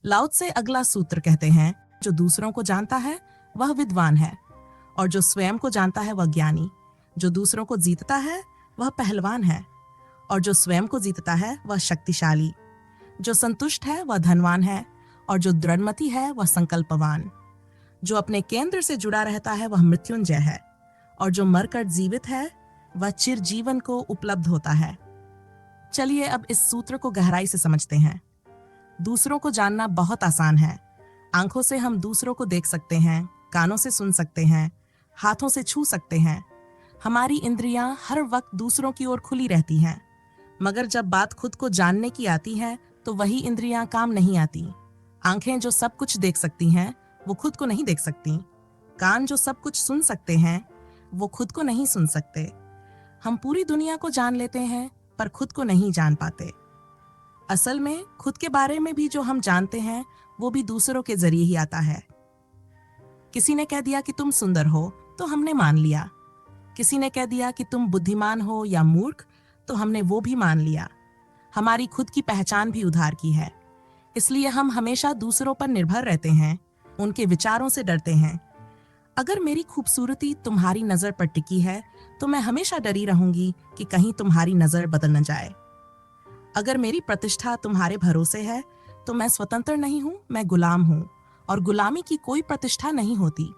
लाओ त्से अगला सूत्र कहते हैं, जो दूसरों को जानता है वह विद्वान है, और जो स्वयं को जानता है वह ज्ञानी। जो दूसरों को जीतता है वह पहलवान है, और जो स्वयं को जीतता है वह शक्तिशाली। जो संतुष्ट है वह धनवान है, और जो दृढ़मति है वह संकल्पवान। जो अपने केंद्र से जुड़ा रहता है वह मृत्युंजय है, और जो मरकर जीवित है वह चिरजीवन को उपलब्ध होता है। चलिए अब इस सूत्र को गहराई से समझते हैं। दूसरों को जानना बहुत आसान है। आंखों से हम दूसरों को देख सकते हैं, कानों से सुन सकते हैं, हाथों से छू सकते हैं। हमारी इंद्रियां हर वक्त दूसरों की ओर खुली रहती हैं, मगर जब बात खुद को जानने की आती है तो वही इंद्रियां काम नहीं आती। आंखें जो सब कुछ देख सकती हैं वो खुद को नहीं देख सकती। कान जो सब कुछ सुन सकते हैं वो खुद को नहीं सुन सकते। हम पूरी दुनिया को जान लेते हैं पर खुद को नहीं जान पाते। असल में खुद के बारे में भी जो हम जानते हैं वो भी दूसरों के जरिए ही आता है। किसी ने कह दिया कि तुम सुंदर हो तो हमने मान लिया। किसी ने कह दिया कि तुम बुद्धिमान हो या मूर्ख तो हमने वो भी मान लिया। हमारी खुद की पहचान भी उधार की है, इसलिए हम हमेशा दूसरों पर निर्भर रहते हैं, उनके विचारों से डरते हैं। अगर मेरी खूबसूरती तुम्हारी नजर पर टिकी है तो मैं हमेशा डरी रहूंगी कि कहीं तुम्हारी नजर बदल न जाए। अगर मेरी प्रतिष्ठा तुम्हारे भरोसे है तो मैं स्वतंत्र नहीं हूं, मैं गुलाम हूं, और गुलामी की कोई प्रतिष्ठा नहीं होती।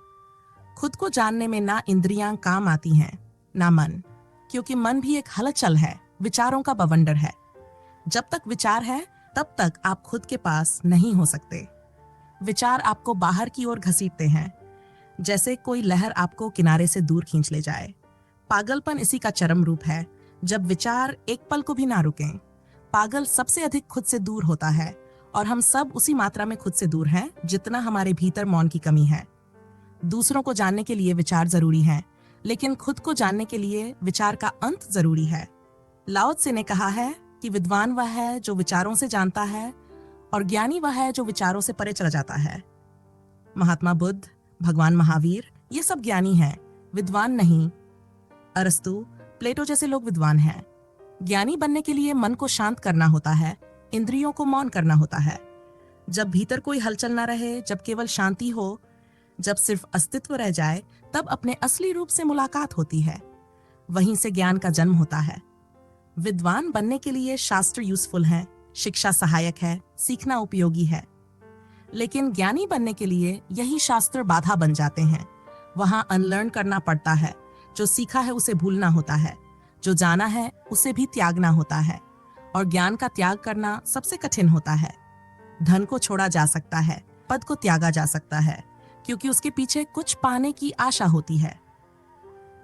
खुद को जानने में ना इंद्रियां काम आती हैं ना मन, क्योंकि मन भी एक हलचल है, विचारों का बवंडर है। जब तक विचार है तब तक आप खुद के पास नहीं हो सकते। विचार आपको बाहर की ओर घसीटते हैं, जैसे कोई लहर आपको किनारे से दूर खींच ले जाए। पागलपन इसी का चरम रूप है, जब विचार एक पल को भी ना रुकें। पागल सबसे अधिक खुद से दूर होता है, और हम सब उसी मात्रा में खुद से दूर हैं जितना हमारे भीतर मौन की कमी है। दूसरों को जानने के लिए विचार जरूरी हैं, लेकिन खुद को जानने के लिए विचार का अंत जरूरी है। लाओ त्से ने कहा है कि विद्वान वह है जो विचारों से जानता है, और ज्ञानी वह है जो विचारों से परे चला जाता है। महात्मा बुद्ध, भगवान महावीर, ये सब ज्ञानी हैं, विद्वान नहीं। अरस्तु, प्लेटो जैसे लोग विद्वान हैं। ज्ञानी बनने के लिए मन को शांत करना होता है, इंद्रियों को मौन करना होता है। जब भीतर कोई हलचल ना रहे, जब केवल शांति हो, जब सिर्फ अस्तित्व रह जाए, तब अपने असली रूप से मुलाकात होती है। वहीं से ज्ञान का जन्म होता है। विद्वान बनने के लिए शास्त्र यूजफुल है, शिक्षा सहायक है, सीखना उपयोगी है। लेकिन ज्ञानी बनने के लिए यही शास्त्र बाधा बन जाते हैं। वहां अनलर्न करना पड़ता है। जो सीखा है उसे भूलना होता है, जो जाना है उसे भी त्यागना होता है, और ज्ञान का त्याग करना सबसे कठिन होता है। धन को छोड़ा जा सकता है, पद को त्यागा जा सकता है, क्योंकि उसके पीछे कुछ पाने की आशा होती है।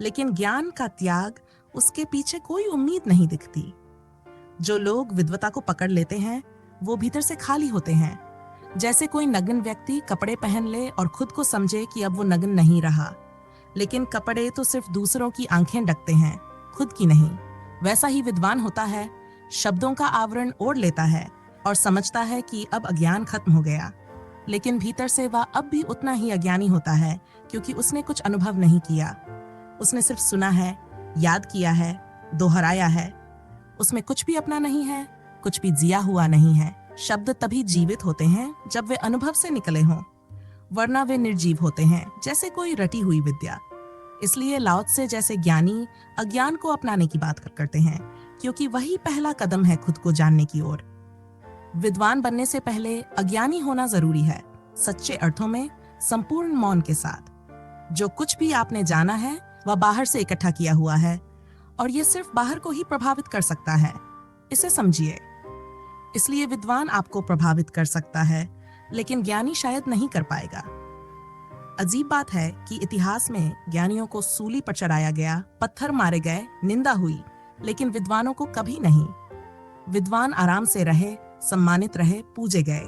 लेकिन ज्ञान का त्याग, उसके पीछे कोई उम्मीद नहीं दिखती। जो लोग विद्वता को पकड़ लेते हैं वो भीतर से खाली होते हैं। जैसे कोई नग्न व्यक्ति कपड़े पहन ले और खुद को समझे कि अब वो नग्न नहीं रहा, लेकिन कपड़े तो सिर्फ दूसरों की आंखें ढकते हैं, खुद की नहीं। वैसा ही विद्वान होता है, शब्दों का आवरण ओढ़ लेता है और समझता है कि अब अज्ञान खत्म हो गया, लेकिन भीतर से वह अब भी उतना ही अज्ञानी होता है, क्योंकि उसने कुछ अनुभव नहीं किया। उसने सिर्फ सुना है, याद किया है, दोहराया है। उसमें कुछ भी अपना नहीं है, कुछ भी जिया हुआ नहीं है। शब्द तभी जीवित होते हैं जब वे अनुभव से निकले हों, वरना वे निर्जीव होते हैं, जैसे कोई रटी हुई विद्या। इसलिए लाओ त्से जैसे ज्ञानी अज्ञान को अपनाने की बात करते हैं, क्योंकि वही पहला कदम है खुद को जानने की ओर। विद्वान बनने से पहले अज्ञानी होना जरूरी है, सच्चे अर्थों में, संपूर्ण मौन के साथ। जो कुछ भी आपने जाना है वह बाहर से इकट्ठा किया हुआ है, और यह सिर्फ बाहर को ही प्रभावित कर सकता है। इसे समझिए। इसलिए विद्वान आपको प्रभावित कर सकता है, लेकिन ज्ञानी शायद नहीं कर पाएगा। अजीब बात है कि इतिहास में ज्ञानियों को सूली पर चढ़ाया गया, पत्थर मारे गए, निंदा हुई, लेकिन विद्वानों को कभी नहीं। विद्वान आराम से रहे, सम्मानित रहे, पूजे गए।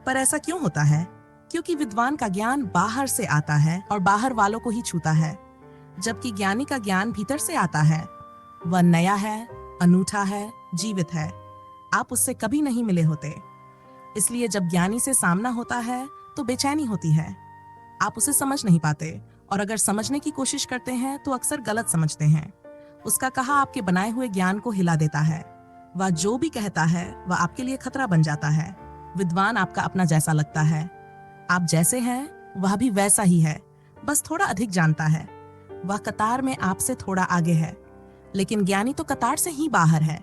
पर ऐसा क्यों होता है? क्योंकि विद्वान का ज्ञान बाहर से आता है और बाहर वालों को ही छूता है, जबकि ज्ञानी का ज्ञान भीतर से आता है। वह नया है, अनूठा है, जीवित है। आप उससे कभी नहीं मिले होते। इसलिए जब ज्ञानी से सामना होता है तो बेचैनी होती है। आप उसे समझ नहीं पाते, और अगर समझने की कोशिश करते हैं तो अक्सर गलत समझते हैं। उसका कहा आपके बनाए हुए ज्ञान को हिला देता है। वह जो भी कहता है वह आपके लिए खतरा बन जाता है। विद्वान आपका अपना जैसा लगता है। आप जैसे हैं वह भी वैसा ही है, बस थोड़ा अधिक जानता है। वह कतार में आपसे थोड़ा आगे है, लेकिन ज्ञानी तो कतार से ही बाहर है।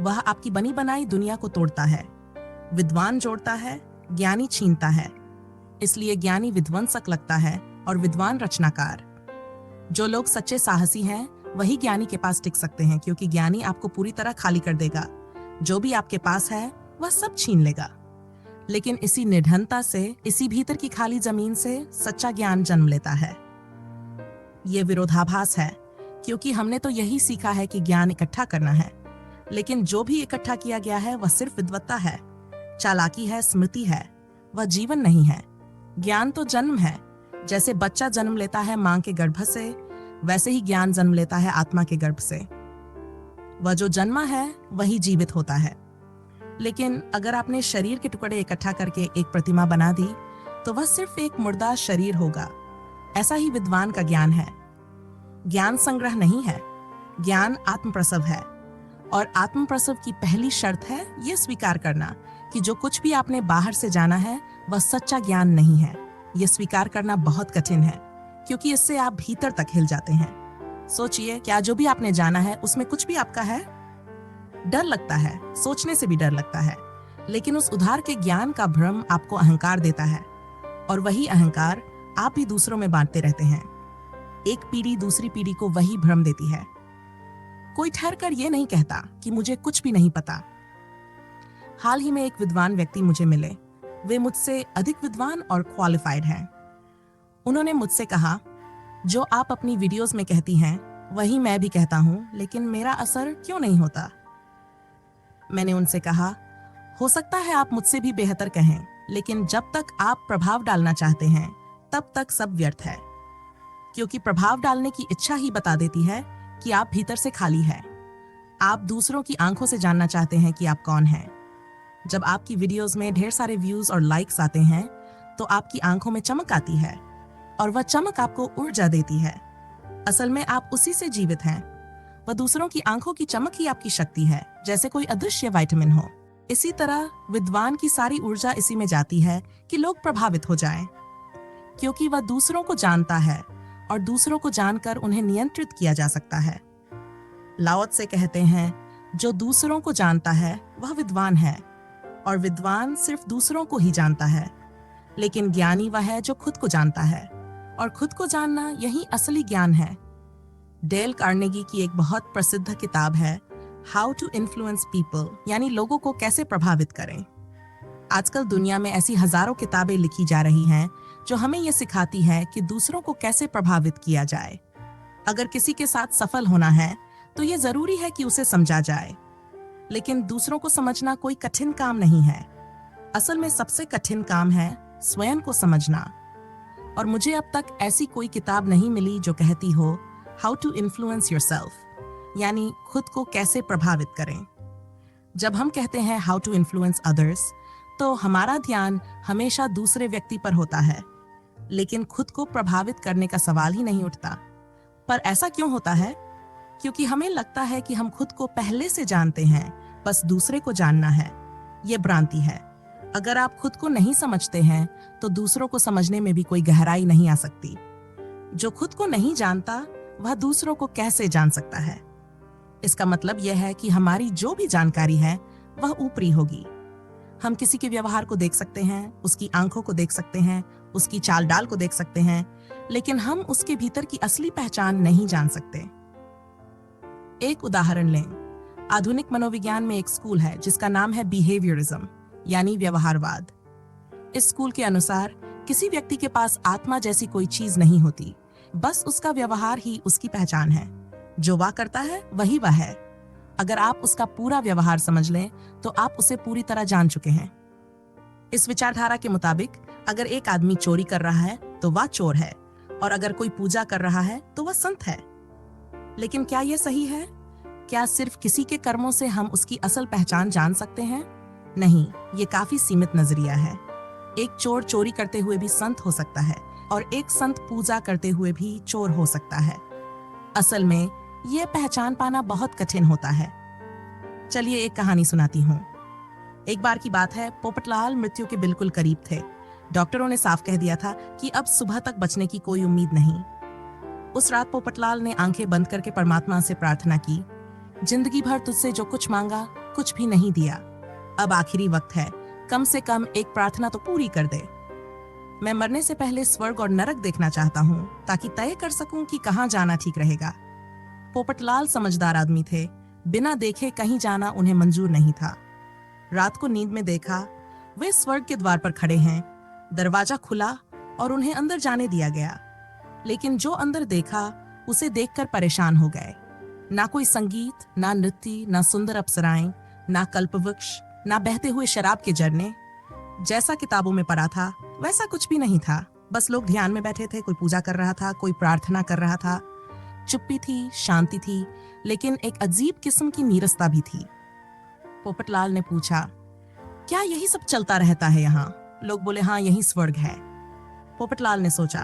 वह आपकी बनी बनाई दुनिया को तोड़ता है। विद्वान जोड़ता है, ज्ञानी छीनता है। इसलिए ज्ञानी विध्वंसक लगता है और विद्वान रचनाकार। जो लोग सच्चे साहसी हैं वही ज्ञानी के पास टिक सकते हैं, क्योंकि ज्ञानी आपको पूरी तरह खाली कर देगा। जो भी आपके पास है वह सब छीन लेगा। लेकिन इसी निर्धनता से, इसी भीतर की खाली जमीन से सच्चा ज्ञान जन्म लेता है। ये विरोधाभास है, क्योंकि हमने तो यही सीखा है कि ज्ञान इकट्ठा करना है, लेकिन जो भी इकट्ठा किया गया है वह सिर्फ विद्वत्ता है, चालाकी है, स्मृति है, वह जीवन नहीं है। ज्ञान तो जन्म है। जैसे बच्चा जन्म लेता है मां के गर्भ से, वैसे ही ज्ञान जन्म लेता है आत्मा के गर्भ से। वह जो जन्मा है वही जीवित होता है। लेकिन अगर आपने शरीर के टुकड़े इकट्ठा करके एक प्रतिमा बना दी तो वह सिर्फ एक मुर्दा शरीर होगा। ऐसा ही विद्वान का ज्ञान है। ज्ञान संग्रह नहीं है, ज्ञान आत्मप्रसव है। और आत्मप्रसव की पहली शर्त है यह स्वीकार करना कि जो कुछ भी आपने बाहर से जाना है वह सच्चा ज्ञान नहीं है। यह स्वीकार करना बहुत कठिन है, क्योंकि इससे आप भीतर तक हिल जाते हैं। सोचिए, क्या जो भी आपने जाना है उसमें कुछ भी आपका है? डर लगता है, सोचने से भी डर लगता है। लेकिन उस उधार के ज्ञान का भ्रम आपको अहंकार देता है, और वही अहंकार आप भी दूसरों में बांटते रहते हैं। एक पीढ़ी दूसरी पीढ़ी को वही भ्रम देती है। कोई ठहरकर ये नहीं कहता कि मुझे कुछ भी नहीं पता। हाल ही में एक विद्वान व्यक्ति मुझे मिले। वे मुझसे अधिक विद्वान और क्वालिफाइड हैं। उन्होंने मुझसे कहा, जो आप अपनी वीडियोस में कहती हैं वही मैं भी कहता हूं, लेकिन मेरा असर क्यों नहीं होता? मैंने उनसे कहा, हो सकता है आप मुझसे भी बेहतर कहें, लेकिन जब तक आप प्रभाव डालना चाहते हैं तब तक सब व्यर्थ है, क्योंकि प्रभाव डालने की इच्छा ही बता देती है कि आप भीतर से खाली है। आप दूसरों की आंखों से जानना चाहते हैं कि आप कौन हैं। जब आपकी वीडियोस में ढेर सारे व्यूज और लाइक्स आते हैं तो आपकी आंखों में चमक आती है, और वह चमक आपको ऊर्जा देती है। असल में आप उसी से जीवित हैं। वह दूसरों की आंखों की चमक ही आपकी शक्ति है, जैसे कोई अदृश्य विटामिन हो। इसी तरह विद्वान की सारी ऊर्जा इसी में जाती है कि लोग प्रभावित हो जाएं, क्योंकि वह दूसरों को जानता है और दूसरों को जानकर उन्हें नियंत्रित किया जा सकता है। लाओ त्से कहते हैं, जो दूसरों को जानता है वह विद्वान है, और विद्वान सिर्फ दूसरों को ही जानता है। लेकिन ज्ञानी वह है जो खुद को जानता है, और खुद को जानना यही असली ज्ञान है। डेल कार्नेगी की एक बहुत प्रसिद्ध किताब है हाउ टू इन्फ्लुएंस पीपल, यानी लोगों को कैसे प्रभावित करें। आजकल दुनिया में ऐसी हजारों किताबें लिखी जा रही हैं जो हमें यह सिखाती है कि दूसरों को कैसे प्रभावित किया जाए। अगर किसी के साथ सफल होना है तो यह जरूरी है कि उसे समझा जाए, लेकिन दूसरों को समझना कोई कठिन काम नहीं है। असल में सबसे कठिन काम है स्वयं को समझना। और मुझे अब तक ऐसी कोई किताब नहीं मिली जो कहती हो हाउ टू इन्फ्लुएंस योरसेल्फ, यानी खुद को कैसे प्रभावित करें। जब हम कहते हैं हाउ टू इन्फ्लुएंस अदर्स, तो हमारा ध्यान हमेशा दूसरे व्यक्ति पर होता है, लेकिन खुद को प्रभावित करने का सवाल ही नहीं उठता। पर ऐसा क्यों होता है? क्योंकि हमें लगता है कि हम खुद को पहले से जानते हैं, बस दूसरे को जानना है। ये भ्रांति है। अगर आप खुद को नहीं समझते हैं तो दूसरों को समझने में भी कोई गहराई नहीं आ सकती। जो खुद को नहीं जानता वह दूसरों को कैसे जान सकता है? इसका मतलब यह है कि हमारी जो भी जानकारी है वह ऊपरी होगी। हम किसी के व्यवहार को देख सकते हैं, उसकी आंखों को देख सकते हैं, उसकी चाल डाल को देख सकते हैं, लेकिन हम उसके भीतर की असली पहचान नहीं जान सकते। एक उदाहरण लें। आधुनिक मनोविज्ञान में एक स्कूल है जिसका नाम है बिहेवियरिज्म, यानी व्यवहारवाद। इस स्कूल के अनुसार किसी व्यक्ति के पास आत्मा जैसी कोई चीज नहीं होती, बस उसका व्यवहार ही उसकी पहचान है। जो वह करता है वही वह है। अगर आप उसका पूरा व्यवहार समझ लें तो आप उसे पूरी तरह जान चुके हैं। इस विचारधारा के मुताबिक अगर एक आदमी चोरी कर रहा है तो वह चोर है, और अगर कोई पूजा कर रहा है तो वह संत है। लेकिन क्या यह सही है? क्या सिर्फ किसी के कर्मों से हम उसकी असल पहचान जान सकते हैं? नहीं, ये काफी सीमित नजरिया है। एक चोर चोरी करते हुए भी संत हो सकता है, और एक संत पूजा करते हुए भी चोर हो सकता है। असल में यह पहचान पाना बहुत कठिन होता है। चलिए एक कहानी सुनाती हूँ। एक बार की बात है, पोपटलाल मृत्यु के बिल्कुल करीब थे। डॉक्टरों ने साफ कह दिया था कि अब सुबह तक बचने की कोई उम्मीद नहीं। उस रात पोपटलाल ने आंखें बंद करके परमात्मा से प्रार्थना की, जिंदगी भर तुझसे जो कुछ मांगा कुछ भी नहीं दिया, अब आखिरी वक्त है, कम से कम एक प्रार्थना तो पूरी कर दे। मैं मरने से पहले स्वर्ग और नरक देखना चाहता हूँ ताकि तय कर सकूं कि कहाँ जाना ठीक रहेगा। पोपटलाल समझदार आदमी थे, बिना देखे कहीं जाना उन्हें मंजूर नहीं था। रात को नींद में देखा वे स्वर्ग के द्वार पर खड़े हैं, दरवाजा खुला और उन्हें अंदर जाने दिया गया। लेकिन जो अंदर देखा उसे देखकर परेशान हो गए। ना कोई संगीत, ना नृत्य, ना सुंदर अप्सराएं, ना कल्पवृक्ष, ना बहते हुए शराब के झरने। जैसा किताबों में पढ़ा था वैसा कुछ भी नहीं था। बस लोग ध्यान में बैठे थे, कोई पूजा कर रहा था, कोई प्रार्थना कर रहा था। चुप्पी थी, शांति थी, लेकिन एक अजीब किस्म की नीरसता भी थी। पोपटलाल ने पूछा, क्या यही सब चलता रहता है यहाँ? लोग बोले, हाँ, यही स्वर्ग है। पोपटलाल ने सोचा,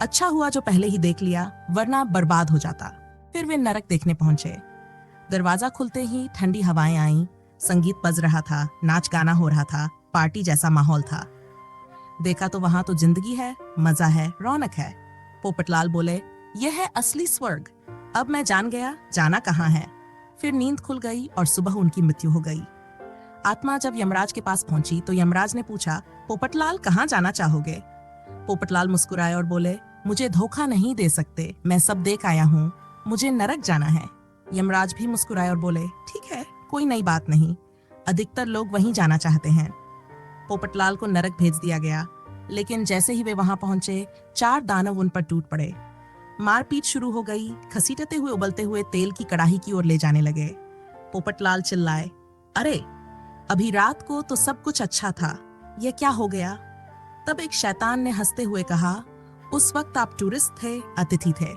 अच्छा हुआ जो पहले ही देख लिया, वरना बर्बाद हो जाता। फिर वे नरक देखने पहुंचे। दरवाजा खुलते ही ठंडी हवाएं आईं, संगीत बज रहा था, नाच गाना हो रहा था, पार्टी जैसा माहौल था। देखा तो वहां तो जिंदगी है, मजा है, रौनक है। पोपटलाल बोले, यह है असली स्वर्ग। अब मैं जान गया जाना कहाँ है। फिर नींद खुल गई और सुबह उनकी मृत्यु हो गई। आत्मा जब यमराज के पास पहुंची तो यमराज ने पूछा, पोपटलाल कहाँ जाना चाहोगे? पोपटलाल मुस्कुराए और बोले, मुझे धोखा नहीं दे सकते, मैं सब देख आया हूँ, मुझे नरक जाना है। यमराज भी मुस्कुराए और बोले, ठीक है, कोई नई बात नहीं, अधिकतर लोग वहीं जाना चाहते हैं। पोपटलाल को नरक भेज दिया गया, लेकिन जैसे ही वे वहां पहुंचे 4 दानव उन पर टूट पड़े। मारपीट शुरू हो गई, घसीटते हुए उबलते हुए तेल की कड़ाही की ओर ले जाने लगे। पोपटलाल चिल्लाए, अरे अभी रात को तो सब कुछ अच्छा था, यह क्या हो गया? तब एक शैतान ने हंसते हुए कहा, उस वक्त आप टूरिस्ट थे, अतिथि थे।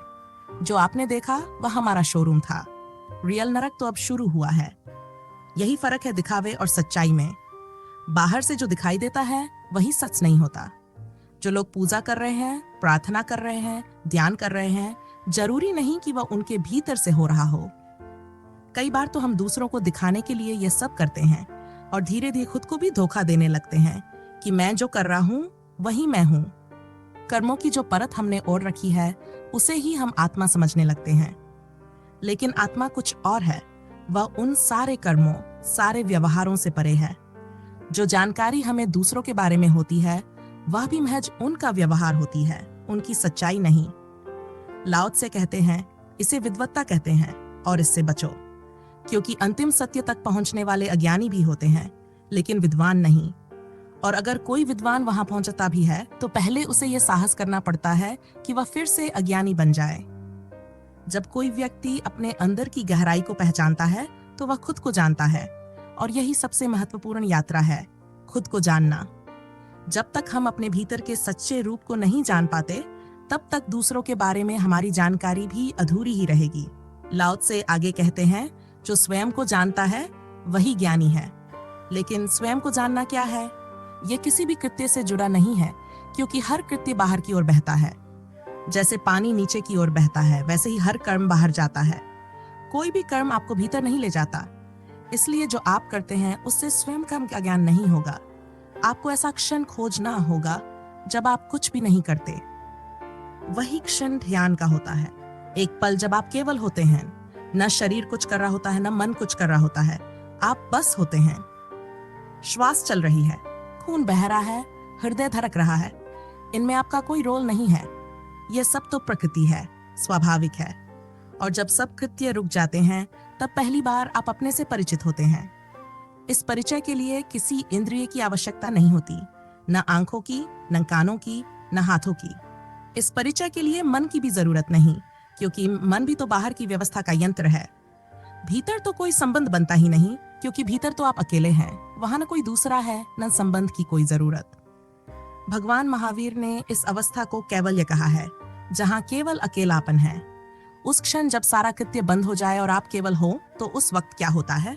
जो आपने देखा वह हमारा शोरूम था। रियल नरक तो अब शुरू हुआ है। यही फर्क है दिखावे और सच्चाई में। बाहर से जो दिखाई देता है वही सच नहीं होता। जो लोग पूजा कर रहे हैं, प्रार्थना कर रहे हैं, ध्यान कर रहे हैं, जरूरी नहीं कि वह उनके भीतर से हो रहा हो। कई बार तो हम दूसरों को दिखाने के लिए यह सब करते हैं और धीरे धीरे खुद को भी धोखा देने लगते हैं कि मैं जो कर रहा हूं वही मैं हूं। कर्मों की जो परत हमने ओढ़ रखी है उसे ही हम आत्मा समझने लगते हैं। लेकिन आत्मा कुछ और है। वह उन सारे कर्मों, सारे व्यवहारों से परे है। जो जानकारी हमें दूसरों के बारे में होती है वह भी महज उनका व्यवहार होती है, उनकी सच्चाई नहीं। लाओ त्से कहते हैं, इसे विद्वत्ता कहते हैं और इससे बचो, क्योंकि अंतिम सत्य तक पहुंचने वाले अज्ञानी भी होते हैं, लेकिन विद्वान नहीं। और अगर कोई विद्वान वहां पहुंचता भी है तो पहले उसे यह साहस करना पड़ता है कि वह फिर से अज्ञानी बन जाए। जब कोई व्यक्ति अपने अंदर की गहराई को पहचानता है तो वह खुद को जानता है, और यही सबसे महत्वपूर्ण यात्रा है, खुद को जानना। जब तक हम अपने भीतर के सच्चे रूप को नहीं जान पाते तब तक दूसरों के बारे में हमारी जानकारी भी अधूरी ही रहेगी। लाओ त्से आगे कहते हैं, जो स्वयं को जानता है वही ज्ञानी है। लेकिन स्वयं को जानना क्या है? यह किसी भी कृत्य से जुड़ा नहीं है, क्योंकि हर कृत्य बाहर की ओर बहता है। जैसे पानी नीचे की ओर बहता है, वैसे ही हर कर्म बाहर जाता है। कोई भी कर्म आपको भीतर नहीं ले जाता। इसलिए जो आप करते हैं उससे स्वयं का ज्ञान नहीं होगा। आपको ऐसा क्षण खोजना होगा जब आप कुछ भी नहीं करते। वही क्षण ध्यान का होता है। एक पल जब आप केवल होते हैं, न शरीर कुछ कर रहा होता है, न मन कुछ कर रहा होता है, आप बस होते हैं। श्वास चल रही है, खून बह रहा है, हृदय धड़क रहा है, इनमें आपका कोई रोल नहीं है। यह सब तो प्रकृति है, स्वाभाविक है। और जब सब कृत्य रुक जाते हैं तब पहली बार आप अपने से परिचित होते हैं। इस परिचय के लिए किसी इंद्रिय की आवश्यकता नहीं होती, न आंखों की, न कानों की, न हाथों की। इस परिचय के लिए मन की भी जरूरत नहीं, क्योंकि मन भी तो बाहर की व्यवस्था का यंत्र है। भीतर तो कोई संबंध बनता ही नहीं, क्योंकि भीतर तो आप अकेले हैं, वहां न कोई दूसरा है, न संबंध की कोई जरूरत। भगवान महावीर ने इस अवस्था को कैवल्य कहा है, जहां केवल अकेलापन है। उस क्षण जब सारा कृत्य बंद हो जाए और आप केवल हो, तो उस वक्त क्या होता है?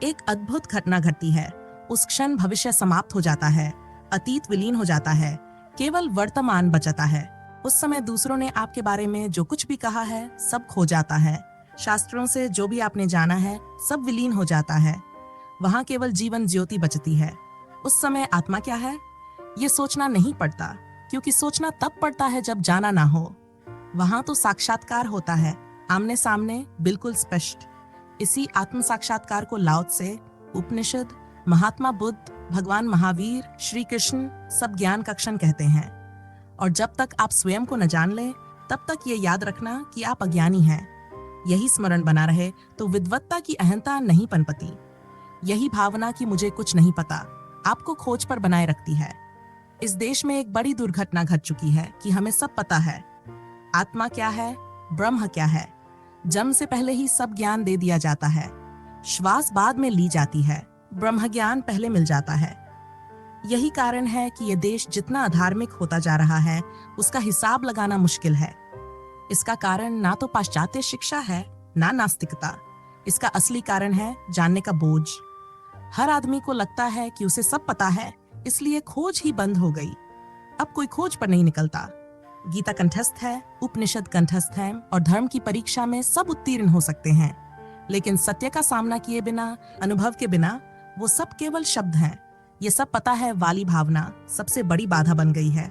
एक अद्भुत घटना घटती है। उस क्षण भविष्य समाप्त हो जाता है, अतीत विलीन हो जाता है, केवल वर्तमान बचता है। उस समय दूसरों ने आपके बारे में जो कुछ भी कहा है सब खो जाता है। शास्त्रों से जो भी आपने जाना है सब विलीन हो जाता है। वहां केवल जीवन ज्योति बचती है। उस समय आत्मा क्या है, ये सोचना नहीं पड़ता, क्योंकि सोचना तब पड़ता है जब जाना ना हो। वहां तो साक्षात्कार होता है, आमने सामने, बिल्कुल स्पष्ट। इसी आत्म साक्षात्कार को लाओ त्से, उपनिषद, महात्मा बुद्ध, भगवान महावीर, श्री कृष्ण सब ज्ञान का क्षण कहते हैं। और जब तक आप स्वयं को न जान ले, तब तक ये याद रखना कि आप अज्ञानी हैं। यही स्मरण बना रहे तो विद्वत्ता की अहंता नहीं पनपती। यही भावना कि मुझे कुछ नहीं पता आपको खोज पर बनाए रखती है। इस देश में एक बड़ी दुर्घटना घट चुकी है कि हमें सब पता है। आत्मा क्या है, ब्रह्म क्या है, जन्म से पहले ही सब ज्ञान दे दिया जाता है। श्वास बाद में ली जाती है, ब्रह्म ज्ञान पहले मिल जाता है। यही कारण है कि यह देश जितना अधार्मिक होता जा रहा है, उसका हिसाब लगाना मुश्किल है। इसका कारण ना तो पाश्चात्य शिक्षा है, ना नास्तिकता। इसका असली कारण है जानने का बोझ। हर आदमी को लगता है कि उसे सब पता है, इसलिए खोज ही बंद हो गई। अब कोई खोज पर नहीं निकलता। गीता कंठस्थ है, उपनिषद कंठस्थ है और धर्म की परीक्षा में सब उत्तीर्ण हो सकते हैं, लेकिन सत्य का सामना किए बिना, अनुभव के बिना, वो सब केवल शब्द हैं। ये सब पता है वाली भावना सबसे बड़ी बाधा बन गई है।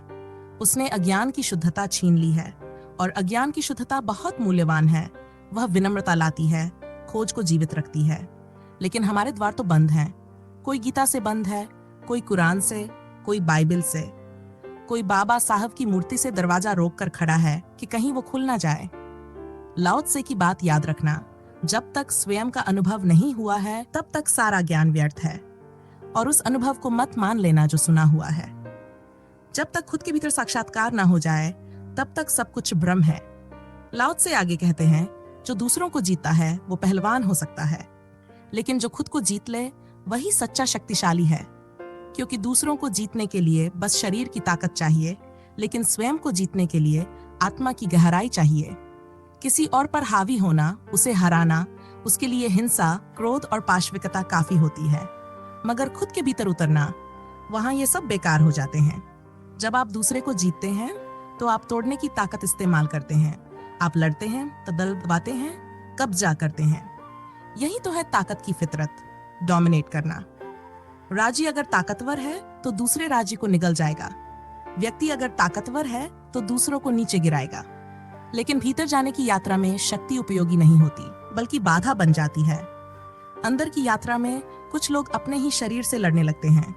उसने अज्ञान की शुद्धता छीन ली है, और अज्ञान की शुद्धता बहुत मूल्यवान है। वह विनम्रता लाती है, खोज को जीवित रखती है। लेकिन हमारे द्वार तो बंद हैं। कोई गीता से बंद है, कोई कुरान से, कोई बाइबल से, कोई बाबा साहब की मूर्ति से दरवाजा रोक कर खड़ा है कि कहीं वो खुल ना जाए। लाओ त्से की बात याद रखना, जब तक स्वयं का अनुभव नहीं हुआ है, तब तक सारा ज्ञान व्यर्थ है। और उस अनुभव को मत मान लेना जो सुना हुआ है। जब तक खुद के भीतर साक्षात्कार ना हो जाए, तब तक सब कुछ भ्रम है। लाओ त्से आगे कहते हैं, जो दूसरों को जीतता है वो पहलवान हो सकता है, लेकिन जो खुद को जीत ले वही सच्चा शक्तिशाली है। क्योंकि दूसरों को जीतने के लिए बस शरीर की ताकत चाहिए, लेकिन स्वयं को जीतने के लिए आत्मा की गहराई चाहिए। किसी और पर हावी होना, उसे हराना, उसके लिए हिंसा, क्रोध और पाशविकता काफी होती है। मगर खुद के भीतर उतरना, वहां ये सब बेकार हो जाते हैं। जब आप दूसरे को जीतते हैं तो आप तोड़ने की ताकत इस्तेमाल करते हैं। आप लड़ते हैं तो दल दबाते हैं, कब्जा करते हैं। यही तो है ताकत की फितरत, डोमिनेट करना। राज्य अगर ताकतवर है तो दूसरे राज्य को निगल जाएगा। व्यक्ति अगर ताकतवर है तो दूसरों को नीचे गिराएगा। लेकिन भीतर जाने की यात्रा में शक्ति उपयोगी नहीं होती, बल्कि बाधा बन जाती है। अंदर की यात्रा में कुछ लोग अपने ही शरीर से लड़ने लगते हैं।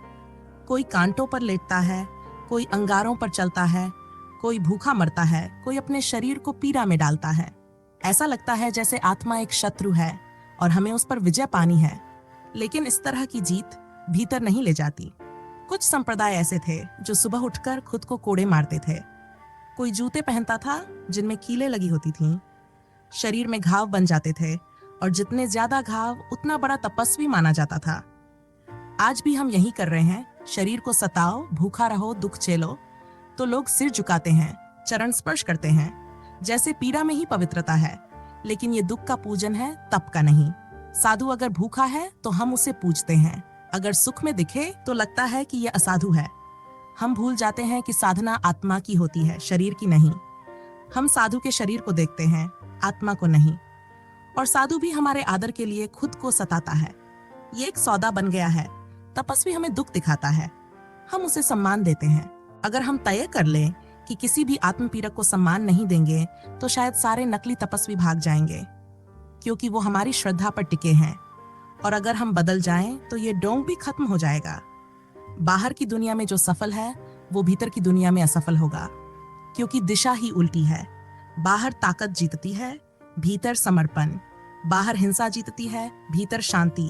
कोई कांटों पर लेटता है, कोई अंगारों पर चलता है, कोई भूखा मरता है, कोई अपने शरीर को पीड़ा में डालता है। ऐसा लगता है जैसे आत्मा एक शत्रु है और हमें उस पर विजय पानी है। लेकिन इस तरह की जीत भीतर नहीं ले जाती। कुछ संप्रदाय ऐसे थे जो सुबह उठकर खुद को कोड़े मारते थे। कोई जूते पहनता था जिनमें कीलें लगी होती थीं। शरीर में घाव बन जाते थे, और जितने ज्यादा घाव उतना बड़ा तपस्वी माना जाता था। आज भी हम यही कर रहे हैं। शरीर को सताओ, भूखा रहो, दुख झेलो, तो लोग सिर झुकाते हैं, चरण स्पर्श करते हैं, जैसे पीड़ा में ही पवित्रता है। लेकिन ये दुख का पूजन है, तप का नहीं। साधु अगर भूखा है तो हम उसे पूजते हैं, अगर सुख में दिखे तो लगता है कि यह असाधु है। हम भूल जाते हैं कि साधना आत्मा की होती है, शरीर की नहीं। हम साधु के शरीर को देखते हैं, आत्मा को नहीं। और साधु भी हमारे आदर के लिए खुद को सताता है। ये एक सौदा बन गया है। तपस्वी हमें दुख दिखाता है, हम उसे सम्मान देते हैं। अगर हम तय कर लें कि किसी भी आत्मपीड़क को सम्मान नहीं देंगे, तो शायद सारे नकली तपस्वी भाग जाएंगे, क्योंकि वो हमारी श्रद्धा पर टिके हैं। और अगर हम बदल जाएं, तो ये डोंग भी खत्म हो जाएगा। बाहर की दुनिया में जो सफल है, वो भीतर की दुनिया में असफल होगा, क्योंकि दिशा ही उल्टी है। बाहर ताकत जीतती है, भीतर समर्पण। बाहर हिंसा जीतती है, भीतर शांति।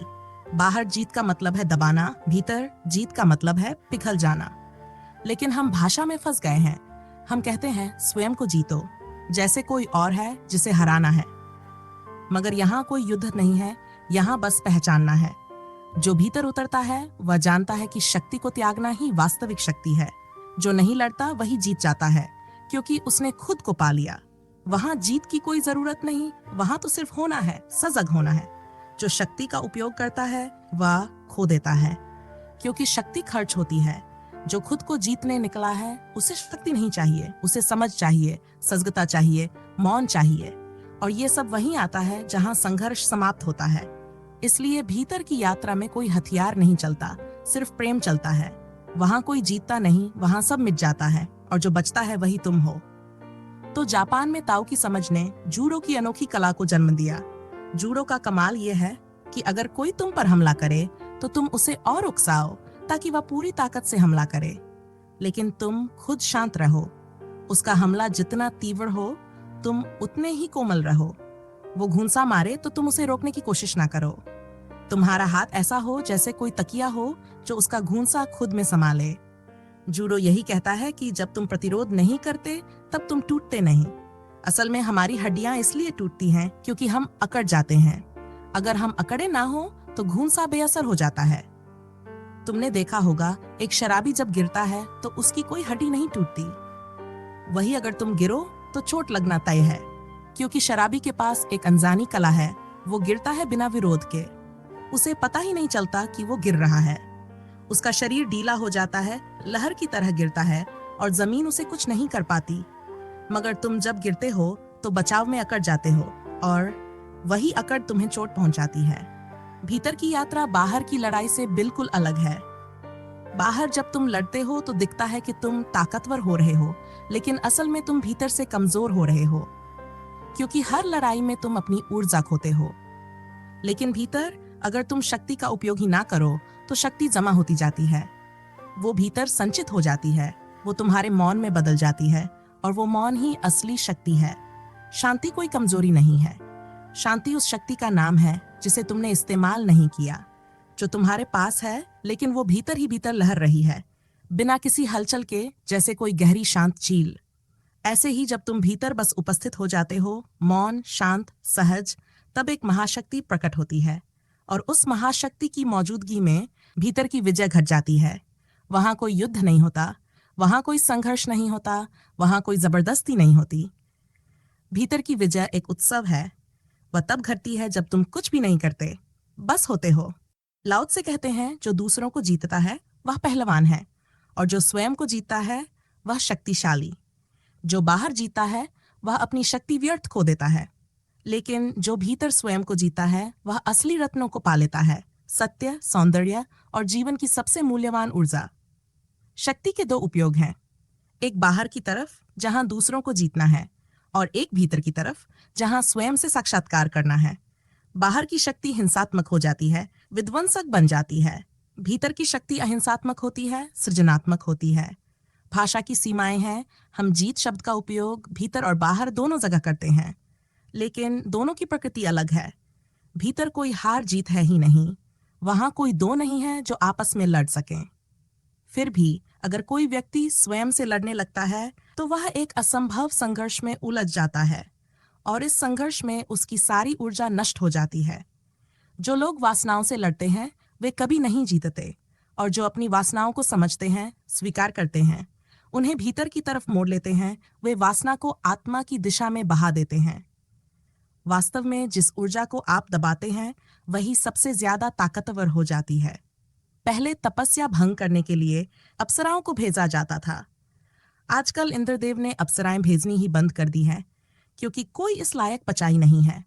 बाहर जीत का मतलब है दबाना, भीतर जीत का मतलब है पिघल जाना। लेकिन हम भाषा में फंस गए हैं। हम कहते हैं स्वयं को जीतो, जैसे कोई और है जिसे हराना है। मगर यहाँ कोई युद्ध नहीं है, यहाँ बस पहचानना है। जो भीतर उतरता है वह जानता है कि शक्ति को त्यागना ही वास्तविक शक्ति है। जो नहीं लड़ता वही जीत जाता है, क्योंकि उसने खुद को पा लिया। वहां जीत की कोई जरूरत नहीं, वहां तो सिर्फ होना है, सजग होना है। जो शक्ति का उपयोग करता है वह खो देता है, क्योंकि शक्ति खर्च होती है। जो खुद को जीतने निकला है उसे शक्ति नहीं चाहिए, उसे समझ चाहिए, सजगता चाहिए, मौन चाहिए। और ये सब वहीं आता है जहां संघर्ष समाप्त होता है। इसलिए भीतर की यात्रा में कोई हथियार नहीं चलता, सिर्फ प्रेम चलता है। वहां कोई जीतता नहीं, वहां सब मिट जाता है और जो बचता है वही तुम हो। तो जापान में ताओ की समझ ने जूडो की अनोखी कला को जन्म दिया। जूडो का कमाल यह है कि अगर कोई तुम पर हमला करे तो तुम उसे और उकसाओ ताकि वह पूरी ताकत से हमला करे, लेकिन तुम खुद शांत रहो। उसका हमला जितना तीव्र हो, तुम उतने ही कोमल रहो। वो घूंसा मारे तो तुम उसे रोकने की कोशिश ना करो। तुम्हारा हाथ ऐसा हो जैसे कोई तकिया हो जो उसका घूंसा खुद में समा ले। जूडो यही कहता है कि जब तुम प्रतिरोध नहीं करते तब तुम टूटते नहीं। असल में हमारी हड्डियां इसलिए टूटती हैं क्योंकि हम अकड़ जाते हैं। अगर हम अकड़े ना हो तो घूंसा बेअसर हो जाता है। तुमने देखा होगा, एक शराबी जब गिरता है तो उसकी कोई हड्डी नहीं टूटती। वही अगर तुम गिरो तो चोट लगना तय है, क्योंकि शराबी के पास एक अनजानी कला है। वो गिरता है बिना विरोध के। उसे पता ही नहीं चलता कि वो गिर रहा है। उसका शरीर ढीला हो जाता है, लहर की तरह गिरता है और जमीन उसे कुछ नहीं कर पाती। मगर तुम जब गिरते हो तो बचाव में अकड़ जाते हो और वही अकड़ तुम्हें चोट पहुंचाती है। भीतर की यात्रा बाहर की लड़ाई से बिल्कुल अलग है। बाहर जब तुम लड़ते हो तो दिखता है कि तुम ताकतवर हो रहे हो, लेकिन असल में तुम भीतर से कमजोर हो रहे हो, क्योंकि हर लड़ाई में तुम अपनी ऊर्जा खोते हो। लेकिन भीतर अगर तुम शक्ति का उपयोग ही ना करो तो शक्ति जमा होती जाती है। वो भीतर संचित हो जाती है, वो तुम्हारे मौन में बदल जाती है और वो मौन ही असली शक्ति है। शांति कोई कमजोरी नहीं है। शांति उस शक्ति का नाम है जिसे तुमने इस्तेमाल नहीं किया, जो तुम्हारे पास है लेकिन वो भीतर ही भीतर लहर रही है, बिना किसी हलचल के, जैसे कोई गहरी शांत झील। ऐसे ही जब तुम भीतर बस उपस्थित हो जाते हो, मौन, शांत, सहज, तब एक महाशक्ति प्रकट होती है और उस महाशक्ति की मौजूदगी में भीतर की विजय घट जाती है। वहां कोई युद्ध नहीं होता, वहां कोई संघर्ष नहीं होता, वहां कोई जबरदस्ती नहीं होती। भीतर की विजय एक उत्सव है। वह तब घटती है जब तुम कुछ भी नहीं करते, बस होते हो। लाओ त्से कहते हैं, जो दूसरों को जीतता है वह पहलवान है और जो स्वयं को जीतता है वह शक्तिशाली। जो बाहर जीता है वह अपनी शक्ति व्यर्थ खो देता है, लेकिन जो भीतर स्वयं को जीता है वह असली रत्नों को पा लेता है, सत्य, सौंदर्य और जीवन की सबसे मूल्यवान ऊर्जा। शक्ति के दो उपयोग हैं, एक बाहर की तरफ जहां दूसरों को जीतना है और एक भीतर की तरफ जहां स्वयं से साक्षात्कार करना है। बाहर की शक्ति हिंसात्मक हो जाती है, विध्वंसक बन जाती है। भीतर की शक्ति अहिंसात्मक होती है, सृजनात्मक होती है। भाषा की सीमाएं हैं, हम जीत शब्द का उपयोग भीतर और बाहर दोनों जगह करते हैं, लेकिन दोनों की प्रकृति अलग है। भीतर कोई हार जीत है ही नहीं, वहां कोई दो नहीं है जो आपस में लड़ सकें। फिर भी अगर कोई व्यक्ति स्वयं से लड़ने लगता है तो वह एक असंभव संघर्ष में उलझ जाता है और इस संघर्ष में उसकी सारी ऊर्जा नष्ट हो जाती है। जो लोग वासनाओं से लड़ते हैं वे कभी नहीं जीतते, और जो अपनी वासनाओं को समझते हैं, स्वीकार करते हैं, उन्हें भीतर की तरफ मोड़ लेते हैं, वे वासना को आत्मा की दिशा में बहा देते हैं। वास्तव में जिस ऊर्जा को आप दबाते हैं वही सबसे ज्यादा ताकतवर हो जाती है। पहले तपस्या भंग करने के लिए अप्सराओं को भेजा जाता था। आजकल इंद्रदेव ने अप्सराएं भेजनी ही बंद कर दी हैं, क्योंकि कोई इस लायक पचाई नहीं है।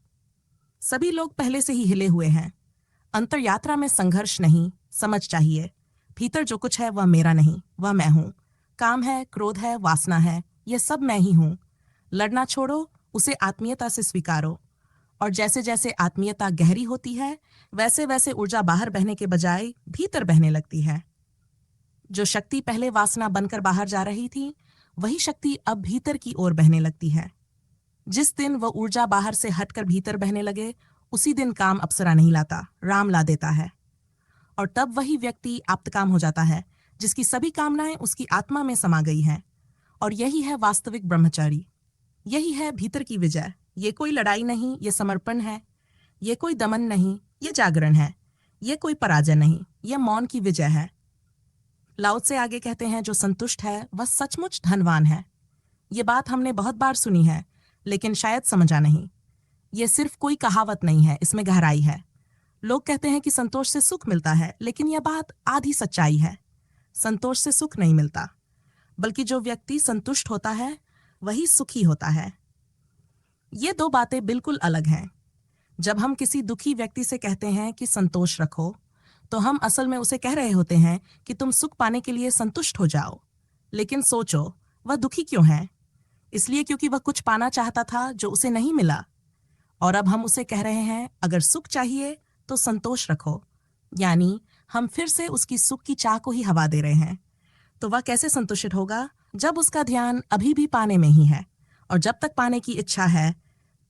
सभी लोग पहले से ही हिले हुए हैं। अंतर यात्रा में संघर्ष नहीं, समझ चाहिए। भीतर जो कुछ है वह मेरा नहीं, वह मैं हूं। काम है, क्रोध है, वासना है, यह सब मैं ही हूं। लड़ना छोड़ो, उसे आत्मीयता से स्वीकारो, और जैसे जैसे आत्मीयता गहरी होती है वैसे वैसे ऊर्जा बाहर बहने के बजाय भीतर बहने लगती है। जो शक्ति पहले वासना बनकर बाहर जा रही थी, वही शक्ति अब भीतर की ओर बहने लगती है। जिस दिन वह ऊर्जा बाहर से हटकर भीतर बहने लगे, उसी दिन काम अप्सरा नहीं लाता, राम ला देता है। और तब वही व्यक्ति आप्तकाम हो जाता है, जिसकी सभी कामनाएं उसकी आत्मा में समा गई हैं। और यही है वास्तविक ब्रह्मचारी, यही है भीतर की विजय। ये कोई लड़ाई नहीं, ये समर्पण है। ये कोई दमन नहीं, ये जागरण है। ये कोई पराजय नहीं, ये मौन की विजय है। लाओ त्से आगे कहते हैं, जो संतुष्ट है वह सचमुच धनवान है। ये बात हमने बहुत बार सुनी है, लेकिन शायद समझा नहीं। ये सिर्फ कोई कहावत नहीं है, इसमें गहराई है। लोग कहते हैं कि संतोष से सुख मिलता है, लेकिन यह बात आधी सच्चाई है। संतोष से सुख नहीं मिलता, बल्कि जो व्यक्ति संतुष्ट होता है वही सुखी होता है। ये दो बातें बिल्कुल अलग हैं। जब हम किसी दुखी व्यक्ति से कहते हैं कि संतोष रखो, तो हम असल में उसे कह रहे होते हैं कि तुम सुख पाने के लिए संतुष्ट हो जाओ। लेकिन सोचो, वह दुखी क्यों है? इसलिए क्योंकि वह कुछ पाना चाहता था जो उसे नहीं मिला। और अब हम उसे कह रहे हैं, अगर सुख चाहिए तो संतोष रखो। यानी हम फिर से उसकी सुख की चाह को ही हवा दे रहे हैं। तो वह कैसे संतुष्ट होगा जब उसका ध्यान अभी भी पाने में ही है? और जब तक पाने की इच्छा है,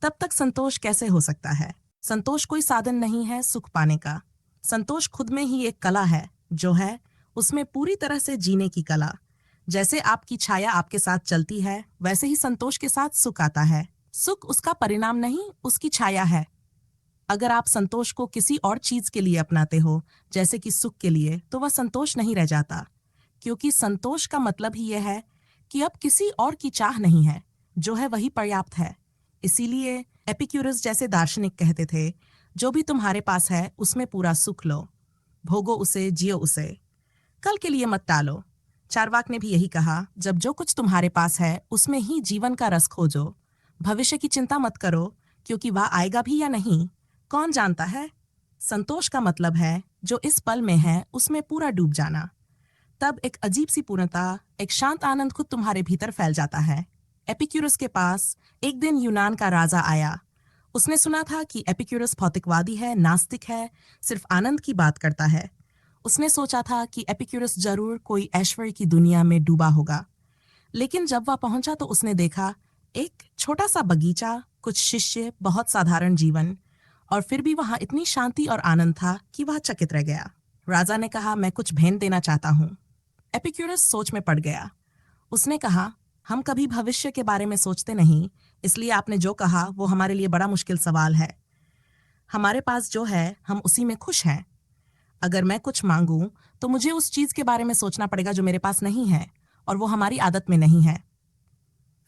तब तक संतोष कैसे हो सकता है? संतोष कोई साधन नहीं है सुख पाने का। संतोष खुद में ही एक कला है, जो है उसमें पूरी तरह से जीने की कला। जैसे आपकी छाया आपके साथ चलती है, वैसे ही संतोष के साथ सुख आता है। सुख उसका परिणाम नहीं, उसकी छाया है। अगर आप संतोष को किसी और चीज के लिए अपनाते हो, जैसे कि सुख के लिए, तो वह संतोष नहीं रह जाता। क्योंकि संतोष का मतलब ही यह है कि अब किसी और की चाह नहीं है, जो है वही पर्याप्त है। इसीलिए एपिक्यूरस जैसे दार्शनिक कहते थे, जो भी तुम्हारे पास है उसमें पूरा सुख लो, भोगो उसे, जियो उसे, कल के लिए मत टालो। चार्वाक ने भी यही कहा, जब जो कुछ तुम्हारे पास है उसमें ही जीवन का रस खोजो। भविष्य की चिंता मत करो, क्योंकि वह आएगा भी या नहीं, कौन जानता है। संतोष का मतलब है जो इस पल में है उसमें पूरा डूब जाना। तब एक अजीब सी पूर्णता, एक शांत आनंद खुद तुम्हारे भीतर फैल जाता है। एपिक्यूरस के पास एक दिन यूनान का राजा आया। उसने सुना था कि एपिक्यूरस भौतिकवादी है, नास्तिक है, सिर्फ आनंद की बात करता है। उसने सोचा था कि एपिक्यूरस जरूर कोई ऐश्वर्य की दुनिया में डूबा होगा। लेकिन जब वह पहुंचा तो उसने देखा एक छोटा सा बगीचा, कुछ शिष्य, बहुत साधारण जीवन, और फिर भी वहां इतनी शांति और आनंद था कि वह चकित रह गया। राजा ने कहा, मैं कुछ भेंट देना चाहता हूँ। एपिक्यूरस सोच में पड़ गया। उसने कहा, हम कभी भविष्य के बारे में सोचते नहीं, इसलिए आपने जो कहा वो हमारे लिए बड़ा मुश्किल सवाल है। हमारे पास जो है हम उसी में खुश हैं। अगर मैं कुछ मांगूं तो मुझे उस चीज के बारे में सोचना पड़ेगा जो मेरे पास नहीं है, और वो हमारी आदत में नहीं है।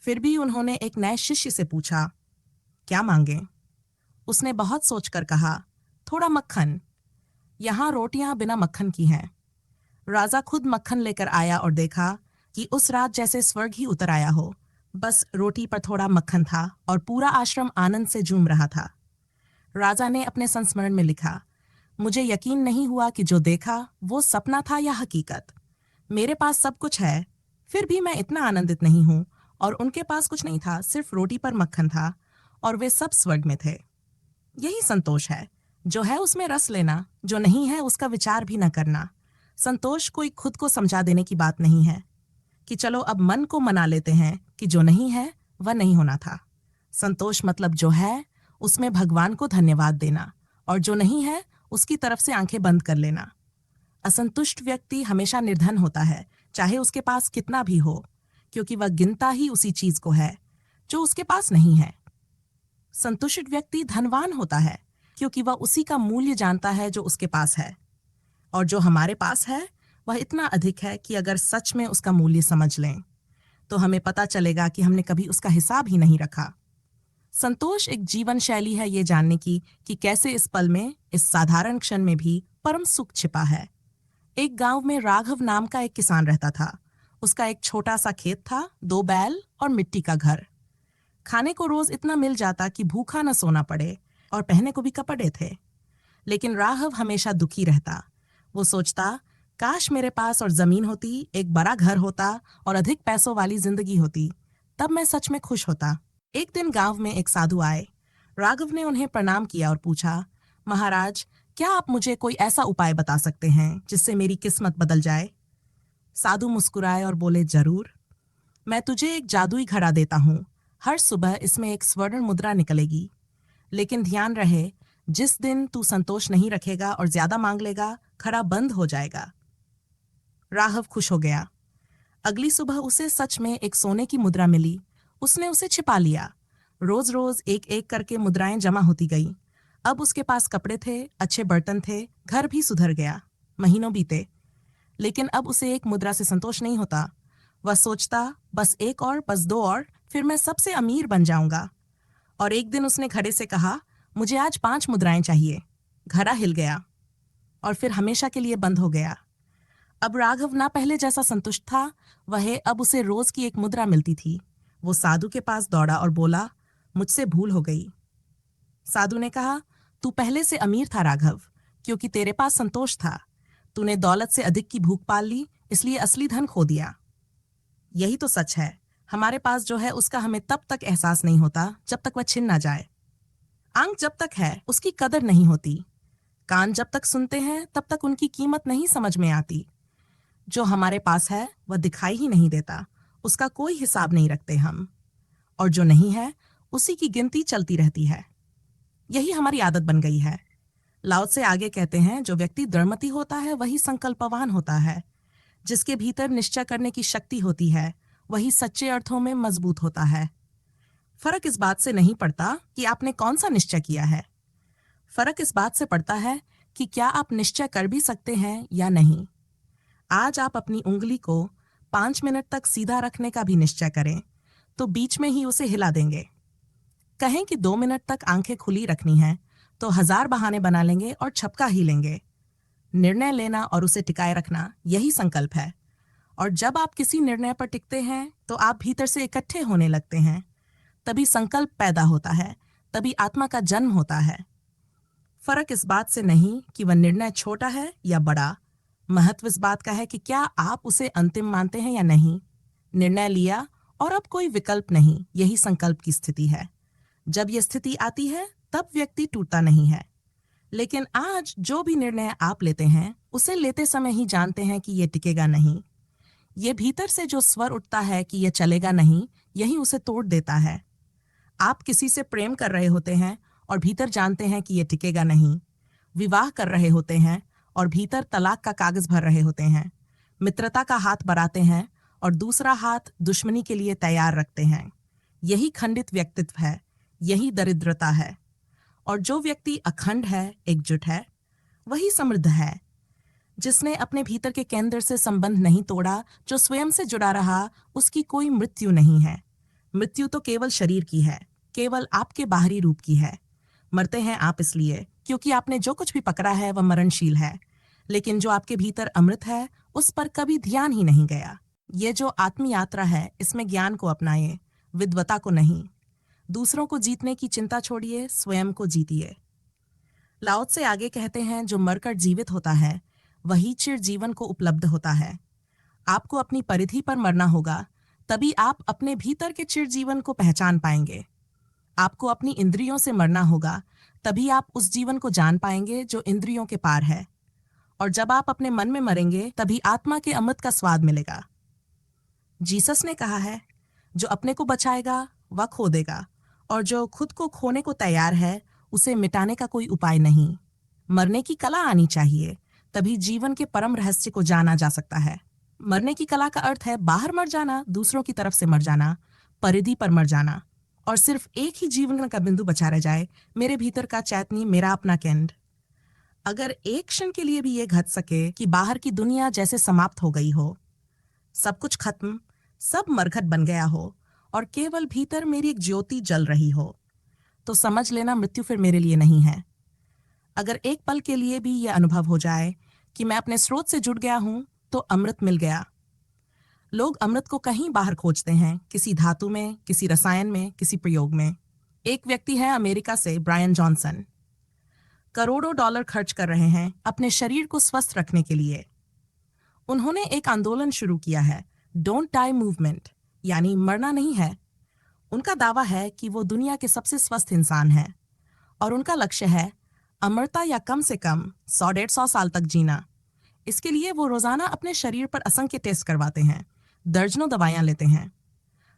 फिर भी उन्होंने एक नए शिष्य से पूछा, क्या मांगे? उसने बहुत सोचकर कहा, थोड़ा मक्खन। यहाँ रोटियां बिना मक्खन की हैं। राजा खुद मक्खन लेकर आया और देखा कि उस रात जैसे स्वर्ग ही उतर आया हो। बस रोटी पर थोड़ा मक्खन था और पूरा आश्रम आनंद से झूम रहा था। राजा ने अपने संस्मरण में लिखा, मुझे यकीन नहीं हुआ कि जो देखा वो सपना था या हकीकत। मेरे पास सब कुछ है, फिर भी मैं इतना आनंदित नहीं हूँ, और उनके पास कुछ नहीं था, सिर्फ रोटी पर मक्खन था, और वे सब स्वर्ग में थे। यही संतोष है, जो है उसमें रस लेना, जो नहीं है उसका विचार भी न करना। संतोष कोई खुद को समझा देने की बात नहीं है कि चलो अब मन को मना लेते हैं कि जो नहीं है वह नहीं होना था। संतोष मतलब जो है उसमें भगवान को धन्यवाद देना, और जो नहीं है उसकी तरफ से आंखें बंद कर लेना। असंतुष्ट व्यक्ति हमेशा निर्धन होता है, चाहे उसके पास कितना भी हो, क्योंकि वह गिनता ही उसी चीज को है जो उसके पास नहीं है। संतुष्ट व्यक्ति धनवान होता है, क्योंकि वह उसी का मूल्य जानता है जो उसके पास है, और जो हमारे पास है वह इतना अधिक है कि अगर सच में उसका मूल्य समझ लें तो हमें पता चलेगा कि हमने कभी उसका हिसाब ही नहीं रखा। संतोष एक जीवन शैली है ये जानने की कि कैसे इस पल में, इस साधारण क्षण में भी परम सुख छिपा है। एक गांव में राघव नाम का एक किसान रहता था। उसका एक छोटा सा खेत था, 2 बैल और मिट्टी का घर। खाने को रोज इतना मिल जाता कि भूखा न सोना पड़े, और पहनने को भी कपड़े थे। लेकिन राघव हमेशा दुखी रहता। वो सोचता, काश मेरे पास और जमीन होती, एक बड़ा घर होता और अधिक पैसों वाली जिंदगी होती, तब मैं सच में खुश होता। एक दिन गांव में एक साधु आए। राघव ने उन्हें प्रणाम किया और पूछा, महाराज, क्या आप मुझे कोई ऐसा उपाय बता सकते हैं जिससे मेरी किस्मत बदल जाए? साधु मुस्कुराए और बोले, जरूर। मैं तुझे एक जादुई घड़ा देता हूँ। हर सुबह इसमें एक स्वर्ण मुद्रा निकलेगी। लेकिन ध्यान रहे, जिस दिन तू संतोष नहीं रखेगा और ज्यादा मांग लेगा, घड़ा बंद हो जाएगा। राघव खुश हो गया। अगली सुबह उसे सच में एक सोने की मुद्रा मिली। उसने उसे छिपा लिया। रोज रोज एक एक करके मुद्राएं जमा होती गईं। अब उसके पास कपड़े थे, अच्छे बर्तन थे, घर भी सुधर गया। महीनों बीते, लेकिन अब उसे एक मुद्रा से संतोष नहीं होता। वह सोचता, बस एक और, बस 2 और, फिर मैं सबसे अमीर बन जाऊंगा। और एक दिन उसने घड़े से कहा, मुझे आज 5 मुद्राएं चाहिए। घड़ा हिल गया और फिर हमेशा के लिए बंद हो गया। अब राघव ना पहले जैसा संतुष्ट था, वह अब उसे रोज की एक मुद्रा मिलती थी। वो साधु के पास दौड़ा और बोला, मुझसे भूल हो गई। साधु ने कहा, तू पहले से अमीर था राघव, क्योंकि तेरे पास संतोष था। तूने दौलत से अधिक की भूख पाल ली, इसलिए असली धन खो दिया। यही तो सच है। हमारे पास जो है उसका हमें तब तक एहसास नहीं होता जब तक वह छिन ना जाए। आंख जब तक है उसकी कदर नहीं होती। कान जब तक सुनते हैं तब तक उनकी कीमत नहीं समझ में आती। जो हमारे पास है वह दिखाई ही नहीं देता, उसका कोई हिसाब नहीं रखते हम। और जो नहीं है उसी की गिनती चलती रहती है। यही हमारी आदत बन गई है। लाओ से आगे कहते हैं, जो व्यक्ति दृढ़मति होता है वही संकल्पवान होता है। जिसके भीतर निश्चय करने की शक्ति होती है वही सच्चे अर्थों में मजबूत होता है। फर्क इस बात से नहीं पड़ता कि आपने कौन सा निश्चय किया है। फर्क इस बात से पड़ता है कि क्या आप निश्चय कर भी सकते हैं या नहीं। आज आप अपनी उंगली को 5 मिनट तक सीधा रखने का भी निश्चय करें तो बीच में ही उसे हिला देंगे। कहें कि 2 मिनट तक आंखें खुली रखनी है तो 1000 बहाने बना लेंगे और छपका ही लेंगे। निर्णय लेना और उसे टिकाए रखना यही संकल्प है। और जब आप किसी निर्णय पर टिकते हैं तो आप भीतर से इकट्ठे होने लगते हैं। तभी संकल्प पैदा होता है, तभी आत्मा का जन्म होता है। फर्क इस बात से नहीं कि वह निर्णय छोटा है या बड़ा। महत्व इस बात का है कि क्या आप उसे अंतिम मानते हैं या नहीं। निर्णय लिया और अब कोई विकल्प नहीं, यही संकल्प की स्थिति है। जब यह स्थिति आती है तब व्यक्ति टूटता नहीं है। लेकिन आज जो भी निर्णय आप लेते हैं उसे लेते समय ही जानते हैं कि यह टिकेगा नहीं। ये भीतर से जो स्वर उठता है कि यह चलेगा नहीं, यही उसे तोड़ देता है। आप किसी से प्रेम कर रहे होते हैं और भीतर जानते हैं कि यह टिकेगा नहीं। विवाह कर रहे होते हैं और भीतर तलाक का कागज भर रहे होते हैं। मित्रता का हाथ बढ़ाते हैं और दूसरा हाथ दुश्मनी के लिए तैयार रखते हैं। यही खंडित व्यक्तित्व है, यही दरिद्रता है। और जो व्यक्ति अखंड है, एकजुट है, वही समृद्ध है। जिसने अपने भीतर के केंद्र से संबंध नहीं तोड़ा, जो स्वयं से जुड़ा रहा, उसकी कोई मृत्यु नहीं है। मृत्यु तो केवल शरीर की है, केवल आपके बाहरी रूप की है। मरते हैं आप इसलिए क्योंकि आपने जो कुछ भी पकड़ा है वह मरणशील है। लेकिन जो आपके भीतर अमृत है उस पर कभी ध्यान ही नहीं गया। ये जो आत्म यात्रा है इसमें ज्ञान को अपनाएं, विद्वता को नहीं। दूसरों को जीतने की चिंता छोड़िए, स्वयं को जीतिए। लाओ से आगे कहते हैं, जो मरकर जीवित होता है वही चिर जीवन को उपलब्ध होता है। आपको अपनी परिधि पर मरना होगा, तभी आप अपने भीतर के चिर जीवन को पहचान पाएंगे। आपको अपनी इंद्रियों से मरना होगा, तभी आप उस जीवन को जान पाएंगे जो इंद्रियों के पार है। और जब आप अपने मन में मरेंगे तभी आत्मा के अमृत का स्वाद मिलेगा। जीसस ने कहा है, जो अपने को बचाएगा वह खो देगा, और जो खुद को खोने को तैयार है उसे मिटाने का कोई उपाय नहीं। मरने की कला आनी चाहिए, तभी जीवन के परम रहस्य को जाना जा सकता है। मरने की कला का अर्थ है बाहर मर जाना, दूसरों की तरफ से मर जाना, परिधि पर मर जाना, और सिर्फ एक ही जीवन का बिंदु बचा रह जाए, मेरे भीतर का चैतन्य, मेरा अपना केंद्र। अगर एक क्षण के लिए भी ये घट सके कि बाहर की दुनिया जैसे समाप्त हो गई हो, सब कुछ खत्म, सब मरघट बन गया हो और केवल भीतर मेरी एक ज्योति जल रही हो, तो समझ लेना मृत्यु फिर मेरे लिए नहीं है। अगर एक पल के लिए भी यह अनुभव हो जाए कि मैं अपने स्रोत से जुड़ गया हूं, तो अमृत मिल गया। लोग अमृत को कहीं बाहर खोजते हैं, किसी धातु में, किसी रसायन में, किसी प्रयोग में। एक व्यक्ति है अमेरिका से, ब्रायन जॉनसन। करोड़ों डॉलर खर्च कर रहे हैं अपने शरीर को स्वस्थ रखने के लिए। उन्होंने एक आंदोलन शुरू किया है, डोंट डाई मूवमेंट, यानी मरना नहीं है। उनका दावा है कि वो दुनिया के सबसे स्वस्थ इंसान हैं और उनका लक्ष्य है अमरता, या कम से कम 100-150 साल तक जीना। इसके लिए वो रोजाना अपने शरीर पर असंख्य टेस्ट करवाते हैं, दर्जनों दवाइयां लेते हैं।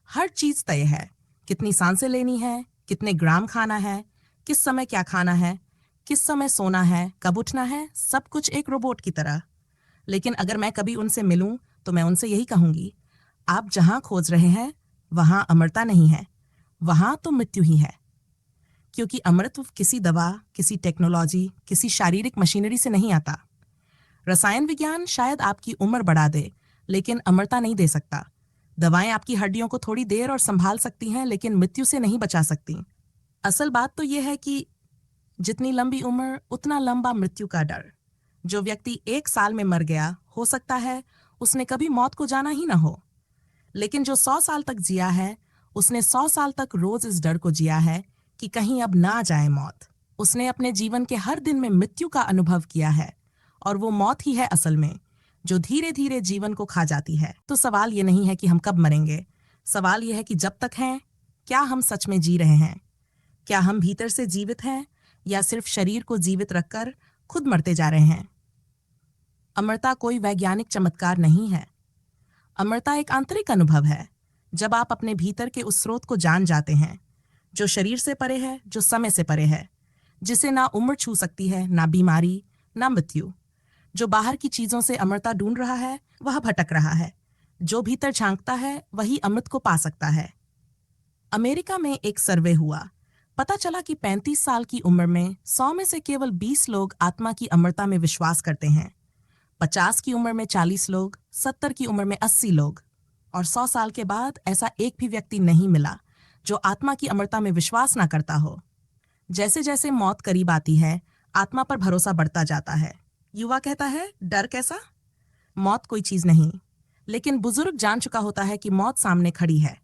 हर चीज तय है, कितनी सांसें लेनी है, कितने ग्राम खाना है, किस समय क्या खाना है, किस समय सोना है, कब उठना है, सब कुछ एक रोबोट की तरह। लेकिन अगर मैं कभी उनसे मिलूं तो मैं उनसे यही कहूंगी, आप जहां खोज रहे हैं वहां अमरता नहीं है, वहां तो मृत्यु ही है। क्योंकि अमृत किसी दवा, किसी टेक्नोलॉजी, किसी शारीरिक मशीनरी से नहीं आता। रसायन विज्ञान शायद आपकी उम्र बढ़ा दे, लेकिन अमरता नहीं दे सकता। दवाएं आपकी हड्डियों को थोड़ी देर और संभाल सकती हैं, लेकिन मृत्यु से नहीं बचा सकती। असल बात तो यह है कि जितनी लंबी उम्र उतना लंबा मृत्यु का डर। जो व्यक्ति 1 साल में मर गया, हो सकता है उसने कभी मौत को जाना ही ना हो। लेकिन जो 100 साल तक जिया है, उसने 100 साल तक रोज इस डर को जिया है कि कहीं अब ना जाए मौत। उसने अपने जीवन के हर दिन में मृत्यु का अनुभव किया है और वो मौत ही है असल में जो धीरे धीरे जीवन को खा जाती है। तो सवाल ये नहीं है कि हम कब मरेंगे, सवाल ये है कि जब तक हैं क्या हम सच में जी रहे हैं? क्या हम भीतर से जीवित हैं या सिर्फ शरीर को जीवित रखकर खुद मरते जा रहे हैं? अमरता कोई वैज्ञानिक चमत्कार नहीं है। अमरता एक आंतरिक अनुभव है। जब आप अपने भीतर के उस स्रोत को जान जाते हैं जो शरीर से परे है, जो समय से परे है, जिसे ना उम्र छू सकती है, ना बीमारी, ना मृत्यु। जो बाहर की चीजों से अमरता ढूंढ रहा है वह भटक रहा है। जो भीतर झांकता है वही अमृत को पा सकता है। अमेरिका में एक सर्वे हुआ। पता चला कि 35 साल की उम्र में 100 में से केवल 20 लोग आत्मा की अमरता में विश्वास करते हैं। 50 की उम्र में 40 लोग, 70 की उम्र में 80 लोग, और 100 साल के बाद ऐसा एक भी व्यक्ति नहीं मिला जो आत्मा की अमरता में विश्वास ना करता हो। जैसे जैसे मौत करीब आती है, आत्मा पर भरोसा बढ़ता जाता है। युवा कहता है, डर कैसा? मौत कोई चीज नहीं। लेकिन बुजुर्ग जान चुका होता है कि मौत सामने खड़ी है।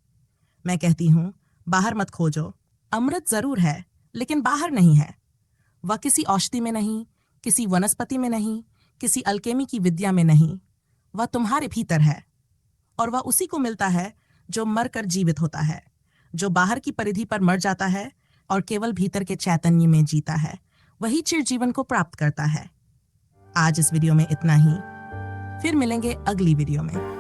मैं कहती हूँ, बाहर मत खोजो। अमृत जरूर है, लेकिन बाहर नहीं है। वह किसी औषधि में नहीं, किसी वनस्पति में नहीं, किसी अल्केमी की विद्या में नहीं। वह तुम्हारे भीतर है, और वह उसी को मिलता है जो मरकर जीवित होता है, जो बाहर की परिधि पर मर जाता है और केवल भीतर के चैतन्य में जीता है। वही चिर जीवन को प्राप्त करता है। आज इस वीडियो में इतना ही। फिर मिलेंगे अगली वीडियो में।